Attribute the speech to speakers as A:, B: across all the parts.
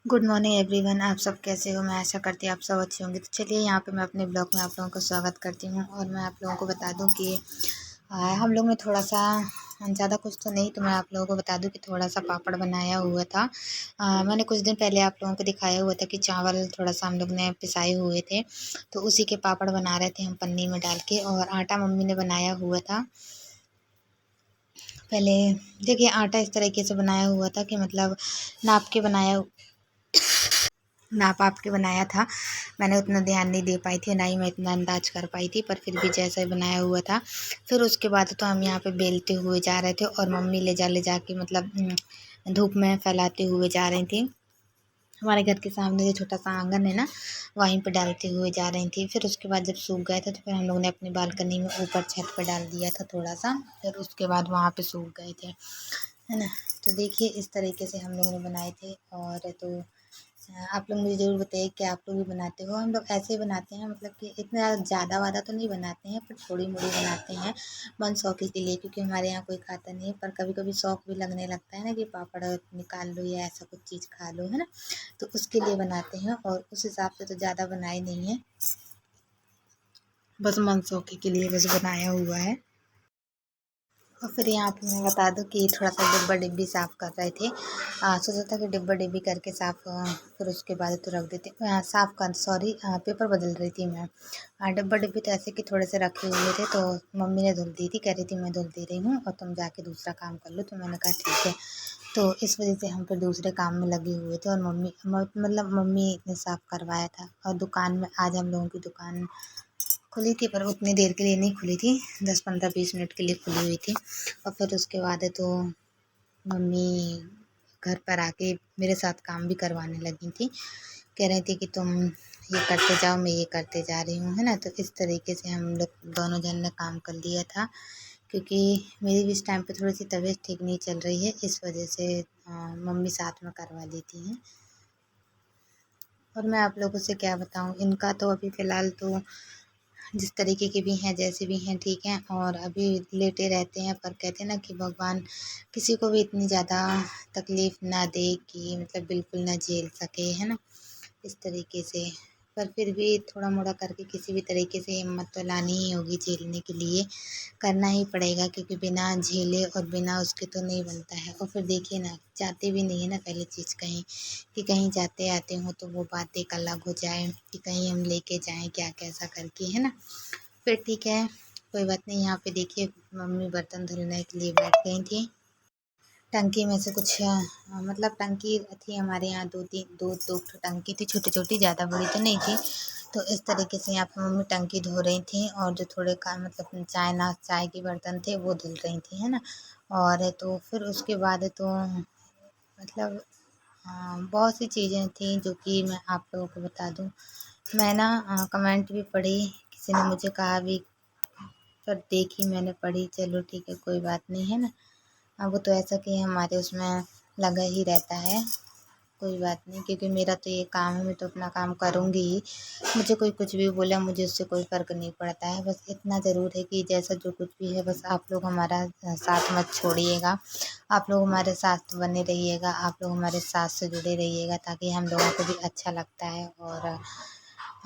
A: Good morning everyone. आप सब कैसे हो? मैं आशा करती हूँ आप सब अच्छे होंगे। तो चलिए यहाँ पे मैं अपने ब्लॉग में आप लोगों का स्वागत करती हूँ। और मैं आप लोगों को बता दूँ कि हम लोग ने थोड़ा सा ज़्यादा कुछ तो नहीं, तो मैं आप लोगों को बता दूँ कि थोड़ा सा पापड़ बनाया हुआ था। मैंने कुछ दिन पहले आप लोगों को दिखाया हुआ था कि चावल थोड़ा सा हम लोग ने पिसाए हुए थे, तो उसी के पापड़ बना रहे थे हम पन्नी में डाल के। और आटा मम्मी ने बनाया हुआ था। पहले देखिए, आटा इस तरीके से बनाया हुआ था कि मतलब नाप के बनाया, नाप आप के बनाया था। मैंने उतना ध्यान नहीं दे पाई थी, ना ही मैं इतना अंदाज कर पाई थी, पर फिर भी जैसा ही बनाया हुआ था। फिर उसके बाद तो हम यहाँ पे बेलते हुए जा रहे थे और मम्मी ले जा के मतलब धूप में फैलाते हुए जा रही थी। हमारे घर के सामने जो छोटा सा आंगन है ना, वहीं पे डालते हुए जा रही थी। फिर उसके बाद जब सूख गए थे तो फिर हम लोग ने अपनी बालकनी में ऊपर छत पर डाल दिया था थोड़ा सा। फिर उसके बाद वहाँ पे सूख गए थे, है ना। तो देखिए इस तरीके से हम लोगों ने बनाए थे। और तो आप लोग मुझे ज़रूर बताइए कि आप लोग भी बनाते हो। हम लोग ऐसे ही बनाते हैं, मतलब कि इतना ज़्यादा वादा तो नहीं बनाते हैं, पर थोड़ी मोड़ी बनाते हैं मन शौक़ी के लिए, क्योंकि हमारे यहाँ कोई खाता नहीं है। पर कभी कभी शौक़ भी लगने लगता है ना कि पापड़ निकाल लो या ऐसा कुछ चीज़ खा लो, है ना। तो उसके लिए बनाते हैं, और उस हिसाब से तो ज़्यादा बनाए नहीं है, बस मन शौक़ी के लिए बस बनाया हुआ है। और फिर यहाँ पे मैं बता दूँ कि थोड़ा सा डिब्बा डिब्बी साफ़ कर रहे थे। सोचा था कि डिब्बा डिब्बी करके साफ़, फिर उसके बाद तो रख देते, साफ़ कर, सॉरी, पेपर बदल रही थी मैं। डिब्बा डिब्बी तो ऐसे कि थोड़े से रखे हुए थे, तो मम्मी ने धुल दी थी, कह रही थी मैं धुल दे रही हूँ और तुम जाके दूसरा काम कर लो। तो मैंने कहा ठीक है। तो इस वजह से हम फिर दूसरे काम में लगे हुए थे, और मतलब मम्मी ने साफ़ करवाया था। और दुकान में आज हम लोगों की दुकान खुली थी, पर उतनी देर के लिए नहीं खुली थी, 10-15-20 मिनट के लिए खुली हुई थी। और फिर उसके बाद तो मम्मी घर पर आके मेरे साथ काम भी करवाने लगी थी। कह रही थी कि तुम ये करते जाओ, मैं ये करते जा रही हूँ, है ना। तो इस तरीके से हम लोग दोनों जन ने काम कर लिया था, क्योंकि मेरी भी इस टाइम पे थोड़ी सी तबीयत ठीक नहीं चल रही है, इस वजह से मम्मी साथ में करवा लेती हैं। और मैं आप लोगों से क्या बताऊँ, इनका तो अभी फ़िलहाल तो जिस तरीके के भी हैं, जैसे भी हैं, ठीक हैं। और अभी लेटे रहते हैं, पर कहते हैं ना कि भगवान किसी को भी इतनी ज़्यादा तकलीफ़ ना दे कि मतलब बिल्कुल ना झेल सके, है ना, इस तरीके से। पर फिर भी थोड़ा मोड़ा करके किसी भी तरीके से हिम्मत तो लानी ही होगी झेलने के लिए, करना ही पड़ेगा, क्योंकि बिना झेले और बिना उसके तो नहीं बनता है। और फिर देखिए ना, जाते भी नहीं है ना पहली चीज़ कहीं, कि कहीं जाते आते हों तो वो बात एक अलग हो जाए कि कहीं हम लेके जाएँ क्या कैसा करके, है ना। फिर ठीक है, कोई बात नहीं। यहाँ पे देखिए मम्मी बर्तन धुलने के लिए बैठ गई थी। टंकी में से कुछ मतलब टंकी थी हमारे यहाँ, दो ठो टंकी थी, छोटी छोटी, ज़्यादा बड़ी तो नहीं थी। तो इस तरीके से यहाँ पे मम्मी टंकी धो रही थी, और जो थोड़े काम मतलब चाय के बर्तन थे वो धुल रही थी, है ना। और तो फिर उसके बाद तो मतलब बहुत सी चीज़ें थी जो कि मैं आप लोगों को बता दूँ। मैं ना कमेंट भी पढ़ी, किसी ने मुझे कहा भी, पर देखी मैंने, पढ़ी, चलो ठीक है, कोई बात नहीं, है ना। अब वो तो ऐसा कि हमारे उसमें लगा ही रहता है, कोई बात नहीं, क्योंकि मेरा तो ये काम है, मैं तो अपना काम करूँगी ही। मुझे कोई कुछ भी बोला, मुझे उससे कोई फ़र्क नहीं पड़ता है। बस इतना ज़रूर है कि जैसा जो कुछ भी है, बस आप लोग हमारा साथ मत छोड़िएगा। आप लोग हमारे साथ बने रहिएगा, आप लोग हमारे साथ से जुड़े रहिएगा, ताकि हम लोगों को भी अच्छा लगता है। और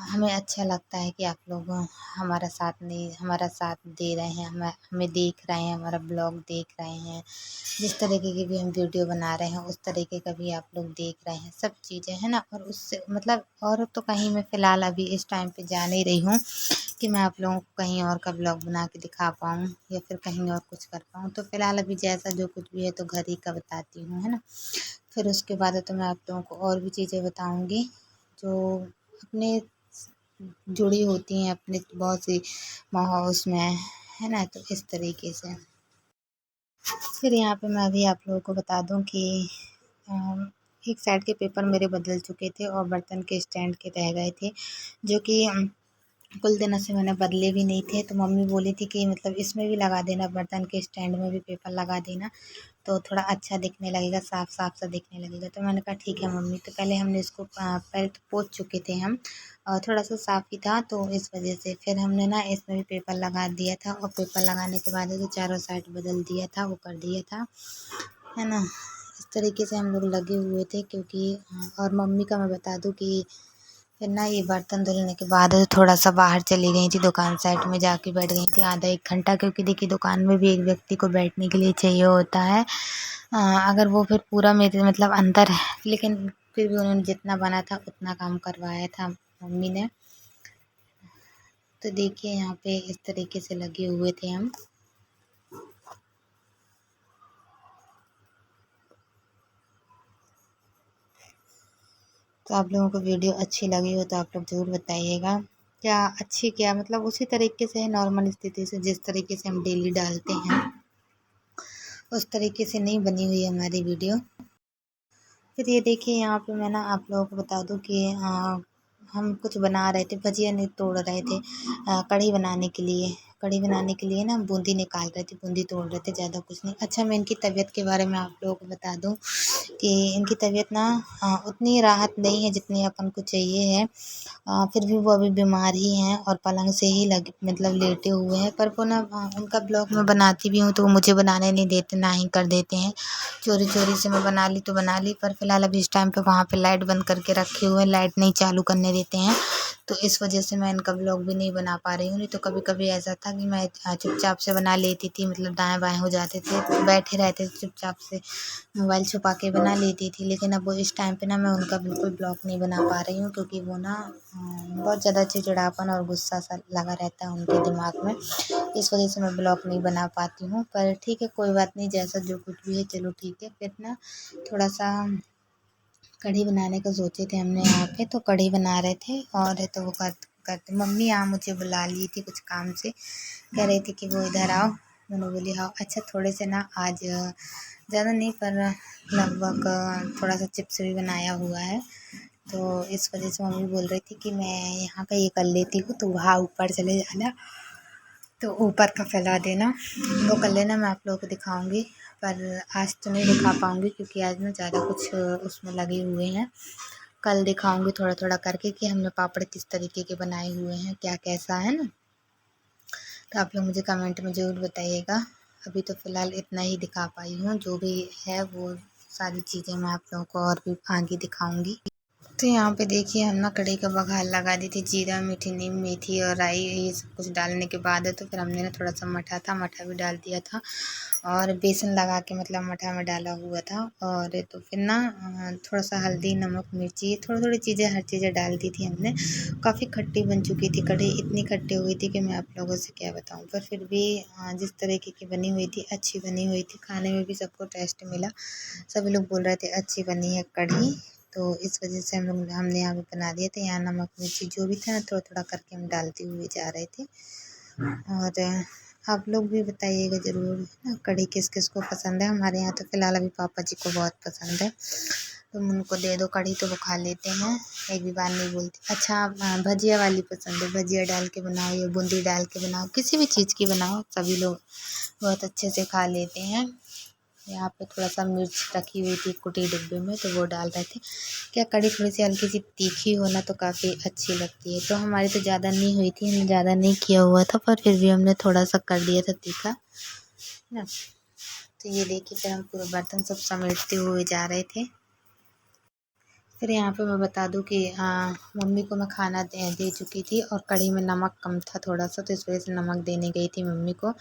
A: हमें अच्छा लगता है कि आप लोग हमारा साथ दे रहे हैं, हमें देख रहे हैं, हमारा ब्लॉग देख रहे हैं। जिस तरीके की भी हम वीडियो बना रहे हैं, उस तरीके का भी आप लोग देख रहे हैं, सब चीज़ें, है ना। और उससे मतलब, और तो कहीं मैं फ़िलहाल अभी इस टाइम पे जा नहीं रही हूँ कि मैं आप लोगों को कहीं और का ब्लॉग बना के दिखा पाऊँ या फिर कहीं और कुछ कर पाऊँ। तो फ़िलहाल अभी जैसा जो कुछ भी है तो घर ही का बताती हूँ, है ना। फिर उसके बाद तो मैं आप लोगों को और भी चीज़ें बताऊँगी जो अपने जुड़ी होती हैं, अपने बहुत सी माहौल उसमें, है ना। तो इस तरीके से फिर यहाँ पे मैं अभी आप लोगों को बता दूँ कि एक साइड के पेपर मेरे बदल चुके थे और बर्तन के स्टैंड के रह गए थे, जो कि कुछ दिनों से मैंने बदले भी नहीं थे। तो मम्मी बोली थी कि मतलब इसमें भी लगा देना, बर्तन के स्टैंड में भी पेपर लगा देना, तो थोड़ा अच्छा दिखने लगेगा, साफ सा दिखने लगेगा। तो मैंने कहा ठीक है मम्मी। तो पहले हमने इसको पहले तो पोंछ चुके थे हम, और थोड़ा सा साफ ही था, तो इस वजह से फिर हमने ना इसमें भी पेपर लगा दिया था। और पेपर लगाने के बाद जो चारों साइड बदल दिया था, वो कर दिया था, है ना। इस तरीके से हम लोग लगे हुए थे क्योंकि और मम्मी का मैं बता दूं कि फिर ना ये बर्तन धुलने के बाद थोड़ा सा बाहर चली गई थी, दुकान साइड में जाके बैठ गई थी आधा 1 घंटा, क्योंकि देखिए दुकान में भी एक व्यक्ति को बैठने के लिए चाहिए होता है। अगर वो फिर पूरा मेरे मतलब अंदर है, लेकिन फिर भी उन्होंने जितना बना था उतना काम करवाया था मम्मी ने। तो देखिए यहाँ पे इस तरीके से लगे हुए थे हम। तो आप लोगों को वीडियो अच्छी लगी हो तो आप लोग ज़रूर बताइएगा। क्या अच्छी क्या मतलब उसी तरीके से है, नॉर्मल स्थिति से जिस तरीके से हम डेली डालते हैं उस तरीके से नहीं बनी हुई है हमारी वीडियो। फिर ये देखिए यहाँ पे मैं ना आप लोगों को बता दूँ कि हम कुछ बना रहे थे, भजिया नहीं तोड़ रहे थे कढ़ी बनाने के लिए। कढ़ी बनाने के लिए ना बूंदी निकाल रहे थे, बूंदी तोड़ रहे थे, ज़्यादा कुछ नहीं। अच्छा, मैं इनकी तबीयत के बारे में आप लोगों को बता दूँ कि इनकी तबीयत ना उतनी राहत नहीं है जितनी अपन को चाहिए है। फिर भी वो अभी बीमार ही हैं और पलंग से ही लग मतलब लेटे हुए हैं। पर वो ना उनका ब्लॉग मैं बनाती भी हूँ तो वो मुझे बनाने नहीं देते, ना ही कर देते हैं। चोरी चोरी से मैं बना ली तो बना ली, पर फिलहाल अभी इस टाइम पे वहाँ पे लाइट बंद करके रखे हुए हैं, लाइट नहीं चालू करने देते हैं। तो इस वजह से मैं इनका ब्लॉग भी नहीं बना पा रही हूँ। नहीं तो कभी कभी ऐसा था कि मैं चुपचाप से बना लेती थी, मतलब दाएँ बाएँ हो जाते थे, बैठे रहते थे चुपचाप से, मोबाइल छुपा के बना लेती थी। लेकिन अब वो इस टाइम पे ना मैं उनका बिल्कुल ब्लॉग नहीं बना पा रही हूँ, क्योंकि वो ना बहुत ज़्यादा चिड़चिड़ापन और गुस्सा सा लगा रहता है उनके दिमाग में। इस वजह से मैं ब्लॉग नहीं बना पाती हूँ। पर ठीक है, कोई बात नहीं, जैसा जो कुछ भी है चलो ठीक है। फिर ना थोड़ा सा कढ़ी बनाने का सोचे थे हमने यहाँ पे, तो कढ़ी बना रहे थे और तो वो करते मम्मी यहाँ मुझे बुला ली थी कुछ काम से, कह रही थी कि वो इधर आओ। मैंने बोली हाँ। अच्छा, थोड़े से ना आज ज़्यादा नहीं पर लगभग थोड़ा सा चिप्स भी बनाया हुआ है। तो इस वजह से मम्मी बोल रही थी कि मैं यहाँ का ये कर लेती हूँ, तो वहाँ ऊपर चले जाना, तो ऊपर का फैला देना, वो कर लेना, मैं आप लोगों को दिखाऊंगी। पर आज तो नहीं दिखा पाऊंगी क्योंकि आज ना ज़्यादा कुछ उसमें लगे हुए हैं। कल दिखाऊंगी थोड़ा थोड़ा करके कि हमने पापड़ किस तरीके के बनाए हुए हैं, क्या कैसा है ना। तो आप लोग मुझे कमेंट में ज़रूर बताइएगा। अभी तो फ़िलहाल इतना ही दिखा पाई हूँ, जो भी है वो सारी चीज़ें मैं आप लोगों को और भी आगे दिखाऊंगी। तो यहाँ पे देखिए हम ना कढ़ी का बघार लगा दी थी, जीरा, मीठी नीम, मेथी और राई, ये सब कुछ डालने के बाद है तो फिर हमने ना थोड़ा सा मठा था, मठा भी डाल दिया था और बेसन लगा के मतलब मठा में डाला हुआ था। और तो फिर ना थोड़ा सा हल्दी, नमक, मिर्ची, थोड़ी थोड़ी चीज़ें, हर चीज़ें डाल दी थी हमने। काफ़ी खट्टी बन चुकी थी कढ़ी, इतनी खट्टी हुई थी कि मैं आप लोगों से क्या बताऊँ। पर फिर भी जिस तरीके की बनी हुई थी अच्छी बनी हुई थी, खाने में भी सबको टेस्ट मिला, सभी लोग बोल रहे थे अच्छी बनी है कढ़ी। तो इस वजह से हमने यहाँ पे बना दिए थे। यहाँ नमक मिर्ची जो भी था ना थोड़ा थोड़ा करके हम डालते हुए जा रहे थे। और आप लोग भी बताइएगा ज़रूर ना कढ़ी किस किस को पसंद है। हमारे यहाँ तो फ़िलहाल अभी पापा जी को बहुत पसंद है, तुम उनको दे दो कढ़ी तो वो खा लेते हैं, एक भी बार नहीं बोलते। अच्छा, भजिया वाली पसंद है, भजिया डाल के बनाओ या बूंदी डाल के बनाओ, किसी भी चीज़ की बनाओ, सभी लोग बहुत अच्छे से खा लेते हैं। यहाँ पे थोड़ा सा मिर्च रखी हुई थी कुटी डिब्बे में, तो वो डाल रहे थे। क्या कढ़ी थोड़ी सी हल्की सी तीखी हो ना तो काफ़ी अच्छी लगती है। तो हमारी तो ज़्यादा नहीं हुई थी, हमने ज़्यादा नहीं किया हुआ था, पर फिर भी हमने थोड़ा सा कर दिया था तीखा, है ना। तो ये देखिए फिर हम पूरे बर्तन सब समेटते हुए जा रहे थे। फिर यहाँ पे मैं बता दूँ कि मम्मी को मैं खाना दे चुकी थी और कढ़ी में नमक कम था थोड़ा सा, तो इस वजह से नमक देने गई थी मम्मी को।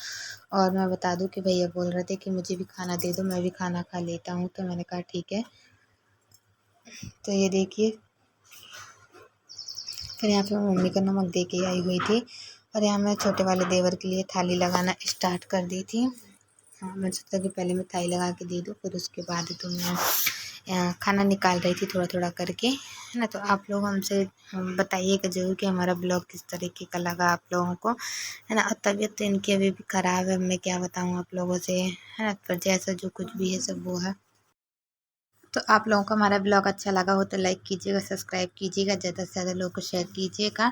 A: और मैं बता दूँ कि भैया बोल रहे थे कि मुझे भी खाना दे दो, मैं भी खाना खा लेता हूँ, तो मैंने कहा ठीक है। तो ये देखिए फिर यहाँ पे मैं मम्मी को नमक दे के आई हुई थी और यहाँ मैं छोटे वाले देवर के लिए थाली लगाना स्टार्ट कर दी थी। हाँ, मैंने सोचा कि पहले मैं थाली लगा के दे दूँ, फिर उसके बाद तो मैं खाना निकाल रही थी थोड़ा थोड़ा करके, है ना। तो आप लोग हमसे बताइएगा ज़रूर कि हमारा ब्लॉग किस तरीके का लगा आप लोगों को, है ना। और तबीयत तो इनकी अभी भी ख़राब है, मैं क्या बताऊँ आप लोगों से, है ना। पर जैसा जो कुछ भी है सब वो है। तो आप लोगों को हमारा ब्लॉग अच्छा लगा हो तो लाइक कीजिएगा, सब्सक्राइब कीजिएगा, ज़्यादा से ज़्यादा लोगों को शेयर कीजिएगा।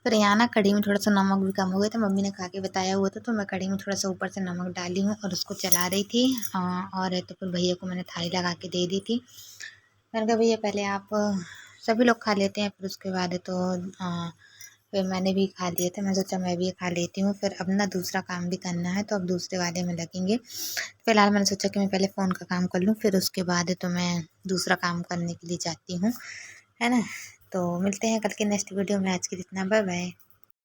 A: पर यहाँ ना कढ़ी में थोड़ा सा नमक भी कम हो गया था, मम्मी ने खा के बताया हुआ था, तो मैं कढ़ी में थोड़ा सा ऊपर से नमक डाली हूँ और उसको चला रही थी। और तो फिर भैया को मैंने थाली लगा के दे दी थी। मैंने कहा भैया पहले आप, सभी लोग खा लेते हैं फिर उसके बाद तो फिर मैंने भी खा लिया था, मैं सोचा मैं भी खा लेती हूँ। फिर अब ना दूसरा काम भी करना है, तो अब दूसरे वाले में लगेंगे। फ़िलहाल मैंने सोचा कि मैं पहले फ़ोन का काम कर लूँ, फिर उसके बाद तो मैं दूसरा काम करने के लिए जाती हूँ, है ना? तो मिलते हैं कल के नेक्स्ट वीडियो में। आज के लिए इतना, बाय बाय।